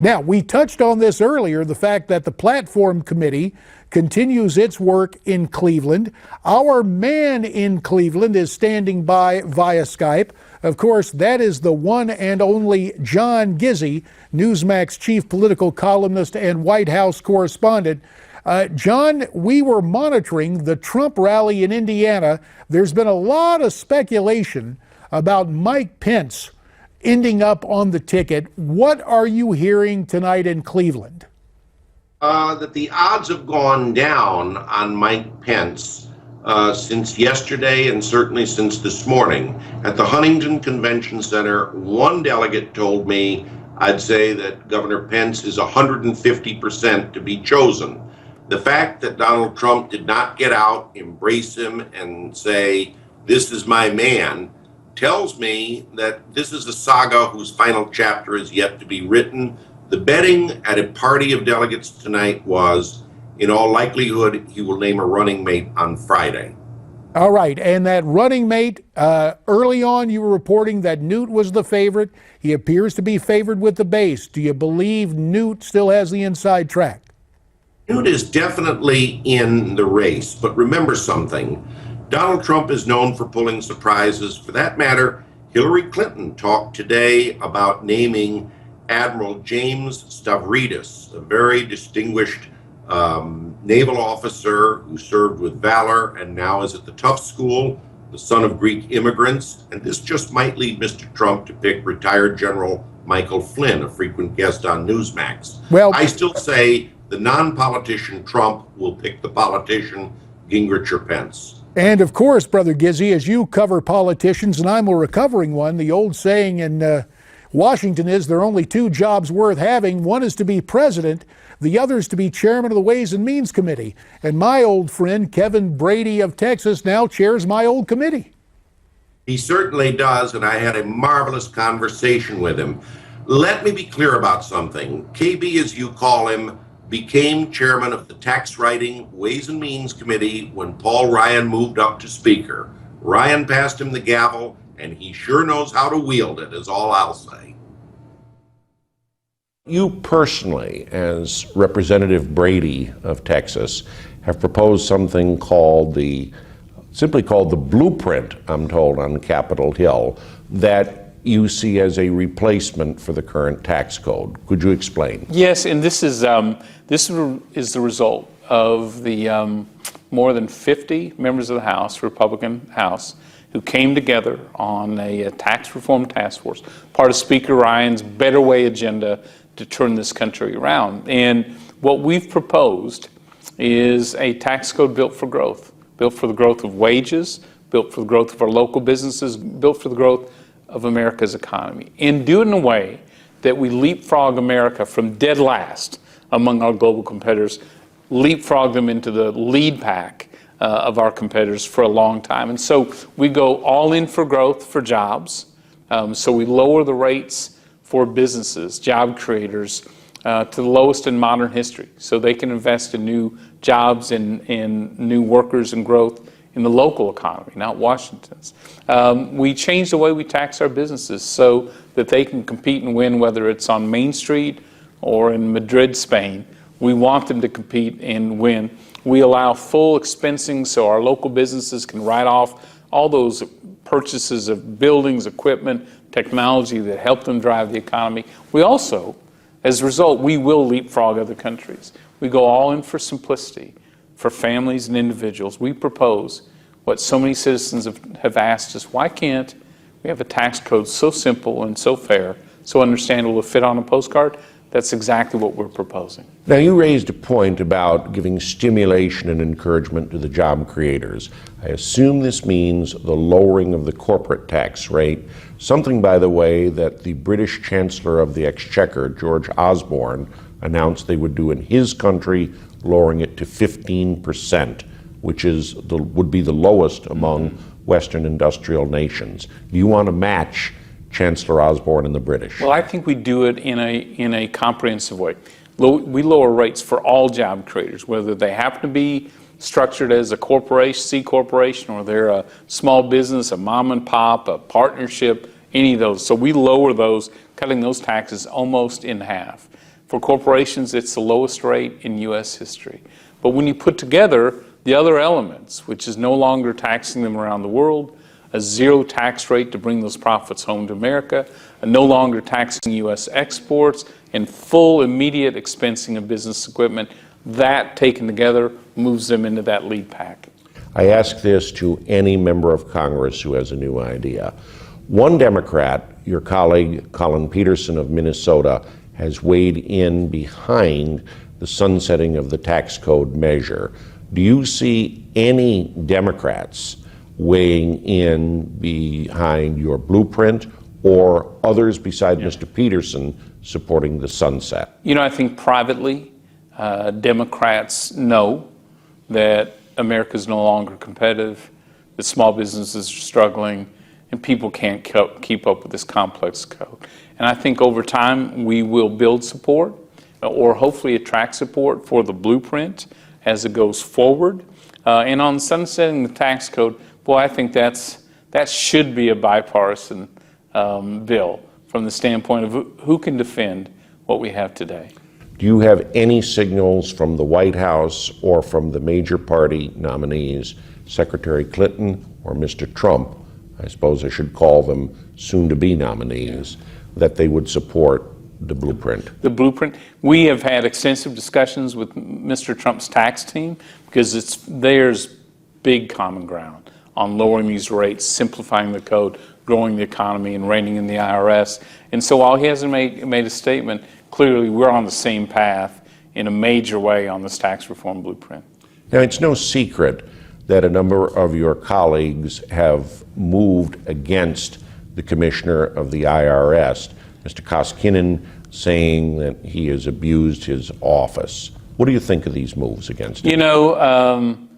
Now, we touched on this earlier, the fact that the Platform Committee continues its work in Cleveland. Our man in Cleveland is standing by via Skype. Of course, that is the one and only John Gizzi, Newsmax chief political columnist and White House correspondent. John, we were monitoring the Trump rally in Indiana. There's been a lot of speculation about Mike Pence ending up on the ticket. What are you hearing tonight in Cleveland? That the odds have gone down on Mike Pence since yesterday and certainly since this morning. At the Huntington Convention Center, one delegate told me I'd say that Governor Pence is 150% to be chosen. The fact that Donald Trump did not get out, embrace him, and say, "This is my man," tells me that this is a saga whose final chapter is yet to be written. The betting at a party of delegates tonight was, in all likelihood, he will name a running mate on Friday. All right, and that running mate, early on you were reporting that Newt was the favorite. He appears to be favored with the base. Do you believe Newt still has the inside track? Newt is definitely in the race, but remember something. Donald Trump is known for pulling surprises. For that matter, Hillary Clinton talked today about naming Admiral James Stavridis, a very distinguished naval officer who served with valor and now is at the Tufts School, the son of Greek immigrants. And this just might lead Mr. Trump to pick retired General Michael Flynn, a frequent guest on Newsmax. Well, I still say the non-politician Trump will pick the politician Gingrich or Pence. And of course, Brother Gizzi, as you cover politicians, and I'm a recovering one, the old saying in Washington is there are only two jobs worth having. One is to be president, the other is to be chairman of the Ways and Means Committee. And my old friend Kevin Brady of Texas now chairs my old committee. He certainly does, and I had a marvelous conversation with him. Let me be clear about something. KB, as you call him, became chairman of the Tax Writing Ways and Means Committee when Paul Ryan moved up to Speaker. Ryan passed him the gavel, and he sure knows how to wield it, is all I'll say. You personally, as Representative Brady of Texas, have proposed something simply called the blueprint, I'm told, on Capitol Hill, that you see as a replacement for the current tax code. Could you explain? Yes, and this is the result of the more than 50 members of the House, Republican House, who came together on a tax reform task force, part of Speaker Ryan's Better Way agenda to turn this country around. And what we've proposed is a tax code built for growth, built for the growth of wages, built for the growth of our local businesses, built for the growth of America's economy, and do it in a way that we leapfrog America from dead last among our global competitors, leapfrog them into the lead pack of our competitors for a long time. And so we go all in for growth, for jobs. So we lower the rates for businesses, job creators, to the lowest in modern history, so they can invest in new jobs and new workers and growth in the local economy, not Washington's. We change the way we tax our businesses so that they can compete and win, whether it's on Main Street or in Madrid, Spain. We want them to compete and win. We allow full expensing so our local businesses can write off all those purchases of buildings, equipment, technology that help them drive the economy. We also, as a result, we will leapfrog other countries. We go all in for simplicity. For families and individuals, we propose what so many citizens have asked us: why can't we have a tax code so simple and so fair, so understandable to fit on a postcard? That's exactly what we're proposing. Now, you raised a point about giving stimulation and encouragement to the job creators. I assume this means the lowering of the corporate tax rate, something, by the way, that the British Chancellor of the Exchequer, George Osborne, announced they would do in his country, lowering it to 15%, which would be the lowest among Western industrial nations. Do you want to match Chancellor Osborne and the British? Well, I think we do it in a comprehensive way. We lower rates for all job creators, whether they happen to be structured as a corporation, C corporation, or they're a small business, a mom and pop, a partnership, any of those. So we lower those, cutting those taxes almost in half. For corporations, it's the lowest rate in U.S. history. But when you put together the other elements, which is no longer taxing them around the world, a zero tax rate to bring those profits home to America, a no longer taxing U.S. exports, and full immediate expensing of business equipment, that taken together moves them into that lead pack. I ask this to any member of Congress who has a new idea. One Democrat, your colleague Colin Peterson of Minnesota, has weighed in behind the sunsetting of the tax code measure. Do you see any Democrats weighing in behind your blueprint, or others beside Mr. Peterson supporting the sunset? You know, I think privately, Democrats know that America is no longer competitive, that small businesses are struggling, and people can't keep up with this complex code. And I think over time we will build support, or hopefully attract support for the blueprint as it goes forward. And on sunsetting the tax code, boy, I think that should be a bipartisan bill from the standpoint of who can defend what we have today. Do you have any signals from the White House or from the major party nominees, Secretary Clinton or Mr. Trump, I suppose I should call them soon-to-be nominees, that they would support the blueprint? The blueprint. We have had extensive discussions with Mr. Trump's tax team because there's big common ground on lowering these rates, simplifying the code, growing the economy, and reining in the IRS. And so while he hasn't made a statement, clearly we're on the same path in a major way on this tax reform blueprint. Now, it's no secret that a number of your colleagues have moved against the commissioner of the IRS, Mr. Koskinen, saying that he has abused his office. What do you think of these moves against him? You know,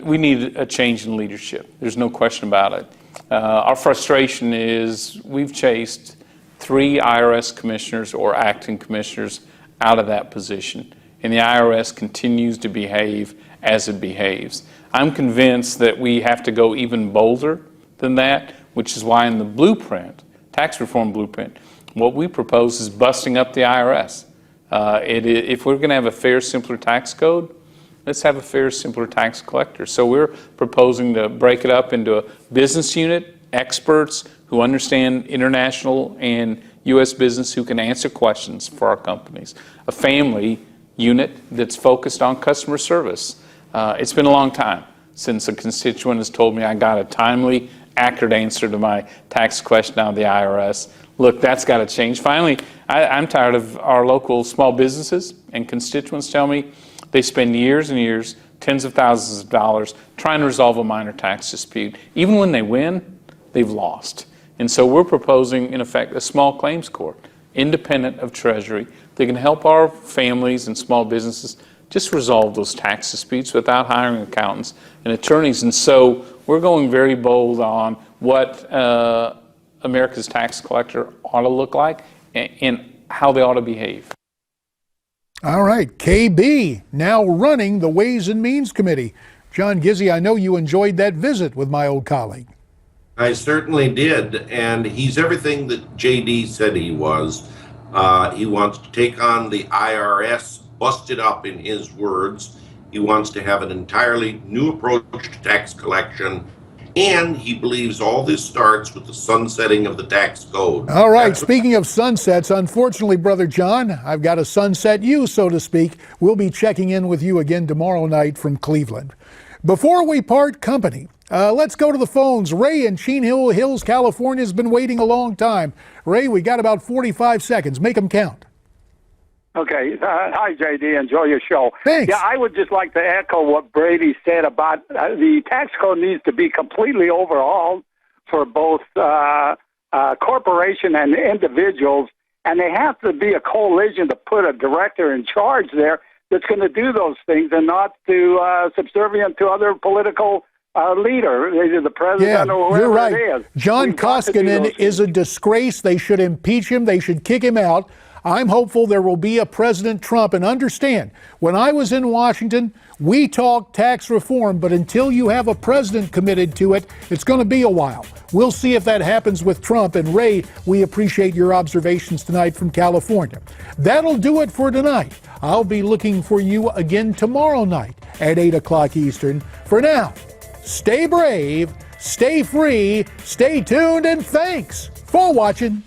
we need a change in leadership. There's no question about it. Our frustration is we've chased 3 IRS commissioners or acting commissioners out of that position, and the IRS continues to behave as it behaves. I'm convinced that we have to go even bolder than that, which is why in the blueprint, tax reform blueprint, what we propose is busting up the IRS. If we're going to have a fair, simpler tax code, let's have a fair, simpler tax collector. So we're proposing to break it up into a business unit, experts who understand international and U.S. business who can answer questions for our companies, a family unit that's focused on customer service. It's been a long time since a constituent has told me I got a timely, accurate answer to my tax question out of the IRS. Look, that's got to change. Finally, I'm tired of our local small businesses and constituents tell me they spend years and years, tens of thousands of dollars, trying to resolve a minor tax dispute. Even when they win, they've lost. And so we're proposing, in effect, a small claims court, independent of Treasury, that can help our families and small businesses just resolve those tax disputes without hiring accountants and attorneys. And so we're going very bold on what America's tax collector ought to look like and how they ought to behave. All right, KB now running the Ways and Means Committee. John Gizzi, I know you enjoyed that visit with my old colleague. I certainly did, and he's everything that JD said he was. He wants to take on the IRS, bust it up in his words. He wants to have an entirely new approach to tax collection, and he believes all this starts with the sunsetting of the tax code. All right, speaking of sunsets, unfortunately, Brother John, I've got to sunset you, so to speak. We'll be checking in with you again tomorrow night from Cleveland. Before we part company, let's go to the phones. Ray in Chino Hills, California has been waiting a long time. Ray, we got about 45 seconds. Make them count. Okay. Hi, JD. Enjoy your show. Thanks. Yeah, I would just like to echo what Brady said about the tax code needs to be completely overhauled for both corporation and individuals, and they have to be a coalition to put a director in charge there that's going to do those things and not to subservient to other political leader, either the president or whoever you're right. it is. John Koskinen is a disgrace. They should impeach him. They should kick him out. I'm hopeful there will be a President Trump. And understand, when I was in Washington, we talked tax reform, but until you have a president committed to it, it's going to be a while. We'll see if that happens with Trump. And Ray, we appreciate your observations tonight from California. That'll do it for tonight. I'll be looking for you again tomorrow night at 8 o'clock Eastern. For now, stay brave, stay free, stay tuned, and thanks for watching.